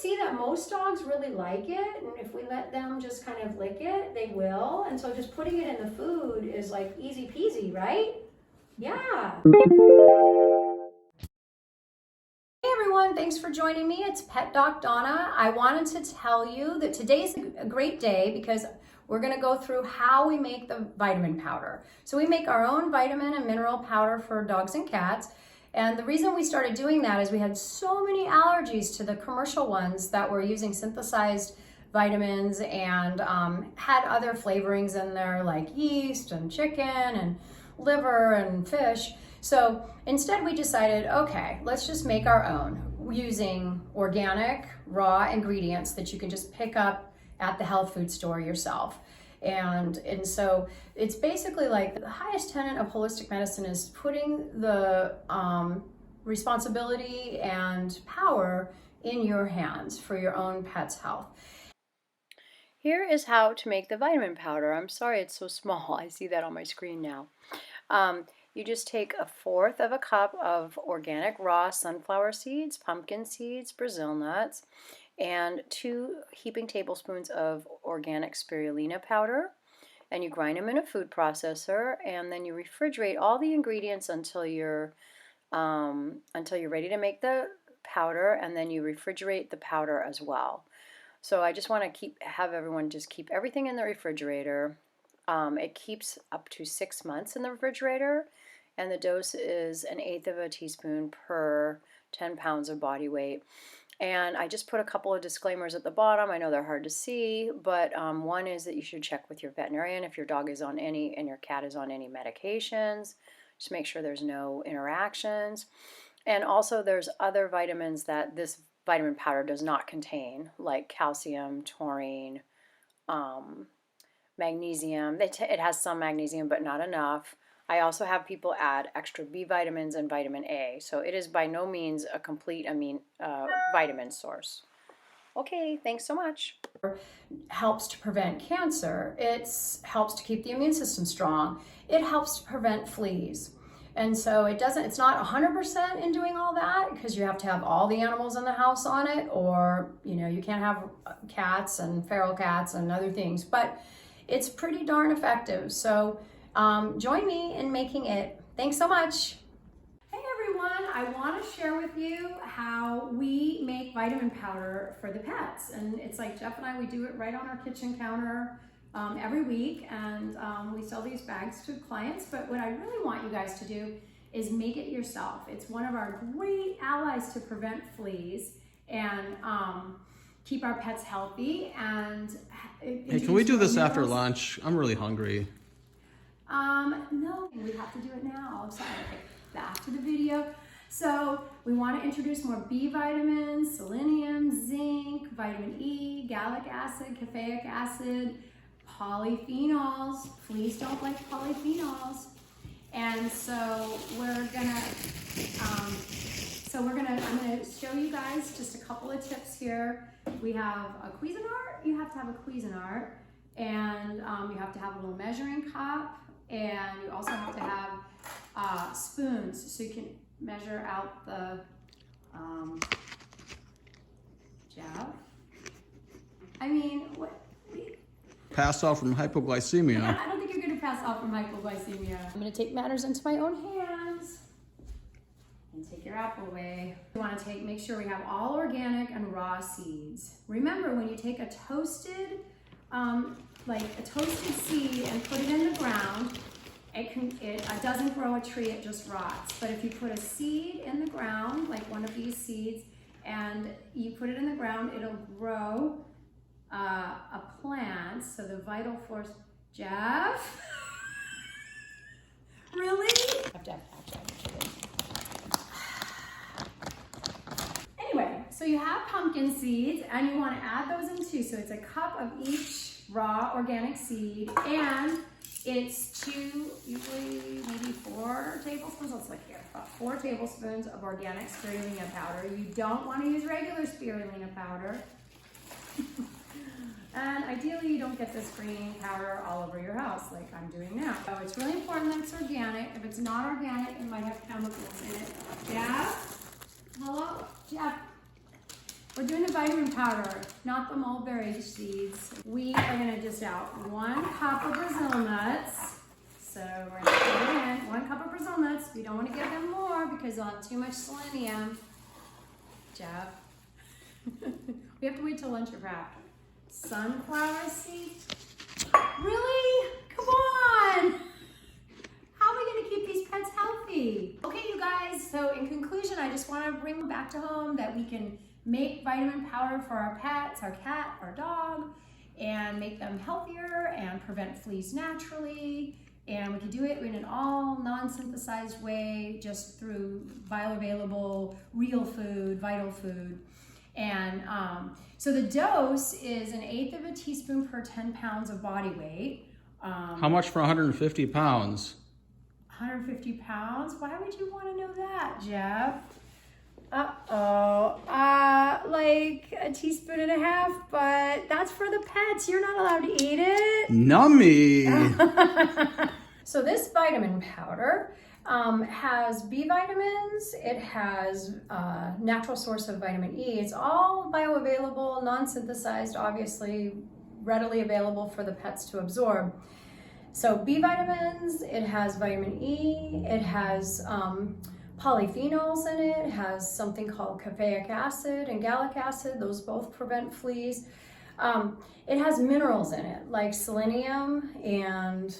see that most dogs really like it, and if we let them just kind of lick it, they will. And so just putting it in the food is like easy peasy, right? Yeah. Hey everyone, thanks for joining me. It's Pet Doc Donna. I wanted to tell you that today's a great day because we're going to go through how we make the vitamin powder. So we make our own vitamin and mineral powder for dogs and cats. And the reason we started doing that is we had so many allergies to the commercial ones that were using synthesized vitamins and had other flavorings in there like yeast and chicken and liver and fish. So instead we decided, okay, let's just make our own using organic raw ingredients that you can just pick up at the health food store yourself. And so it's basically like the highest tenet of holistic medicine is putting the responsibility and power in your hands for your own pet's health. Here is how to make the vitamin powder. I'm sorry it's so small. I see that on my screen now. You just take 1/4 of a cup of organic raw sunflower seeds, pumpkin seeds, Brazil nuts, and 2 heaping tablespoons of organic spirulina powder, and you grind them in a food processor, and then you refrigerate all the ingredients until you're ready to make the powder, and then you refrigerate the powder as well. So I just want to have everyone just keep everything in the refrigerator. It keeps up to 6 months in the refrigerator, and the dose is 1/8 of a teaspoon per 10 pounds of body weight. And I just put a couple of disclaimers at the bottom. I know they're hard to see, but one is that you should check with your veterinarian if your dog is on any and your cat is on any medications. Just make sure there's no interactions. And also there's other vitamins that this vitamin powder does not contain, like calcium, taurine, magnesium. It has some magnesium, but not enough. I also have people add extra B vitamins and vitamin A. So it is by no means a complete vitamin source. Okay, thanks so much. Helps to prevent cancer. It helps to keep the immune system strong. It helps to prevent fleas. And so it's not 100% in doing all that because you have to have all the animals in the house on it, or you can't have cats and feral cats and other things, but it's pretty darn effective. So join me in making it. Thanks so much. Hey everyone, I want to share with you how we make vitamin powder for the pets. And it's like Jeff and I, we do it right on our kitchen counter every week, and we sell these bags to clients. But what I really want you guys to do is make it yourself. It's one of our great allies to prevent fleas and keep our pets healthy. And hey, can we do this after lunch? I'm really hungry. No, we have to do it now. I'm sorry. Okay, back to the video. So we want to introduce more B vitamins, selenium, zinc, vitamin E, gallic acid, caffeic acid, polyphenols. Fleas don't like polyphenols. And so I'm gonna show you guys just a couple of tips here. We have a Cuisinart. You have to have a Cuisinart, and you have to have a little measuring cup, and you also have to have spoons so you can measure out the Jeff. I mean, what? Pass out from hypoglycemia. Yeah, I don't think you're going to pass out from hypoglycemia. I'm going to take matters into my own hands and take your apple away. We want to make sure we have all organic and raw seeds. Remember, when you take a toasted seed and put it in the ground, it doesn't grow a tree, it just rots. But if you put a seed in the ground, like one of these seeds, and you put it in the ground, it'll grow a plant. So the vital force, Jeff? Really? Anyway, so you have pumpkin seeds and you want to add those in too. So it's a cup of each raw organic seed, and it's usually maybe 4 tablespoons. Let's look here. About 4 tablespoons of organic spirulina powder. You don't want to use regular spirulina powder. And ideally you don't get this green powder all over your house like I'm doing now. So it's really important that it's organic. If it's not organic, it might have chemicals in it. Jeff? Hello? Jeff? We're doing the vitamin powder, not the mulberry seeds. We are gonna dish out 1 cup of Brazil nuts. So we're gonna put in 1 cup of Brazil nuts. We don't wanna give them more because they'll have too much selenium. Jeff. We have to wait till lunch or after. Sunflower seeds. Really? Come on. How are we gonna keep these pets healthy? Okay, you guys, so in conclusion, I just wanna bring back to home that we can make vitamin powder for our pets, our cat, our dog, and make them healthier and prevent fleas naturally. And we can do it in an all non-synthesized way, just through bioavailable, real food, vital food. And so the dose is 1/8 of a teaspoon per 10 pounds of body weight. How much for 150 pounds? 150 pounds? Why would you want to know that, Jeff? Like 1.5 teaspoons, but that's for the pets. You're not allowed to eat it. Nummy. So this vitamin powder has B vitamins. It has natural source of vitamin E. It's all bioavailable, non-synthesized, obviously readily available for the pets to absorb. So B vitamins, it has vitamin E, it has polyphenols in it, it has something called caffeic acid and gallic acid. Those both prevent fleas. It has minerals in it, like selenium and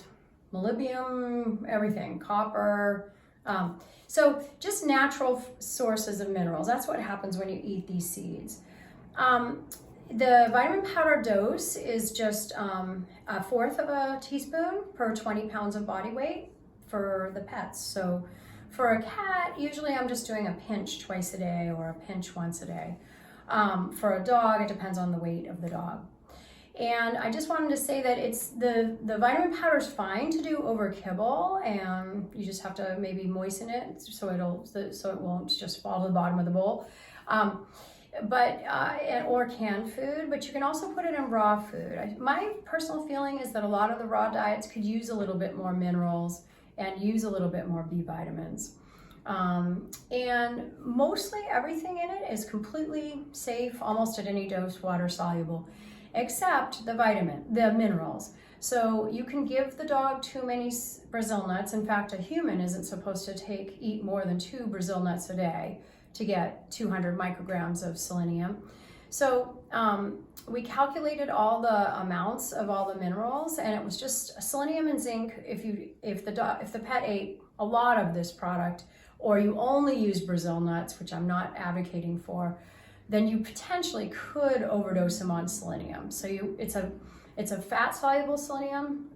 molybdenum, everything, copper. So just natural sources of minerals. That's what happens when you eat these seeds. The vitamin powder dose is just 1/4 of a teaspoon per 20 pounds of body weight for the pets. So for a cat, usually I'm just doing a pinch twice a day or a pinch once a day. For a dog, it depends on the weight of the dog. And I just wanted to say that it's the vitamin powder is fine to do over kibble, and you just have to maybe moisten it so it won't just fall to the bottom of the bowl. Or canned food, but you can also put it in raw food. My personal feeling is that a lot of the raw diets could use a little bit more minerals and use a little bit more B vitamins. And mostly everything in it is completely safe, almost at any dose, water soluble, except the minerals. So you can give the dog too many Brazil nuts. In fact, a human isn't supposed to eat more than 2 Brazil nuts a day to get 200 micrograms of selenium. So we calculated all the amounts of all the minerals, and it was just selenium and zinc. If the pet ate a lot of this product, or you only use Brazil nuts, which I'm not advocating for, then you potentially could overdose them on selenium. So it's a fat soluble selenium.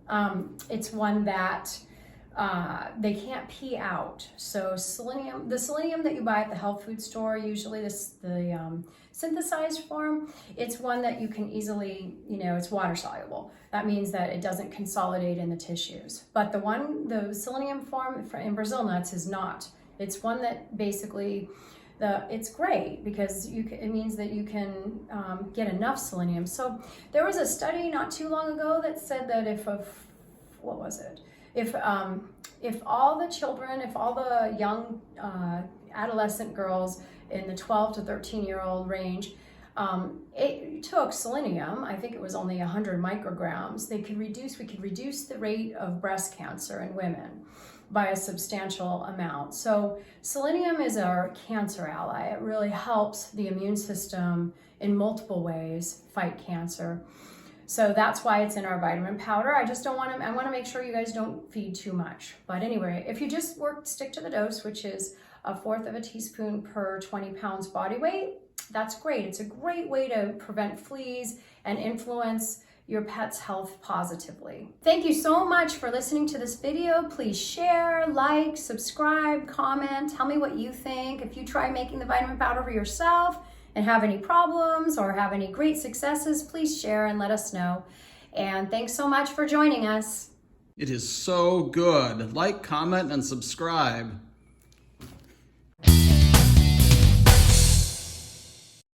It's one that they can't pee out. So the selenium that you buy at the health food store, usually the synthesized form, it's one that you can easily, it's water soluble. That means that it doesn't consolidate in the tissues. But the selenium form in Brazil nuts is not. It's one that basically, it's great because it means that you can get enough selenium. So there was a study not too long ago that said that if all the young adolescent girls in the 12 to 13-year-old range took selenium, I think it was only 100 micrograms, we could reduce the rate of breast cancer in women by a substantial amount. So selenium is our cancer ally. It really helps the immune system in multiple ways fight cancer. So that's why it's in our vitamin powder. I want to make sure you guys don't feed too much. But anyway, if you just stick to the dose, which is 1/4 of a teaspoon per 20 pounds body weight, that's great. It's a great way to prevent fleas and influence your pet's health positively. Thank you so much for listening to this video. Please share, like, subscribe, comment, tell me what you think. If you try making the vitamin powder for yourself and have any problems or have any great successes, please share and let us know. And thanks so much for joining us. It is so good. Like, comment, and subscribe.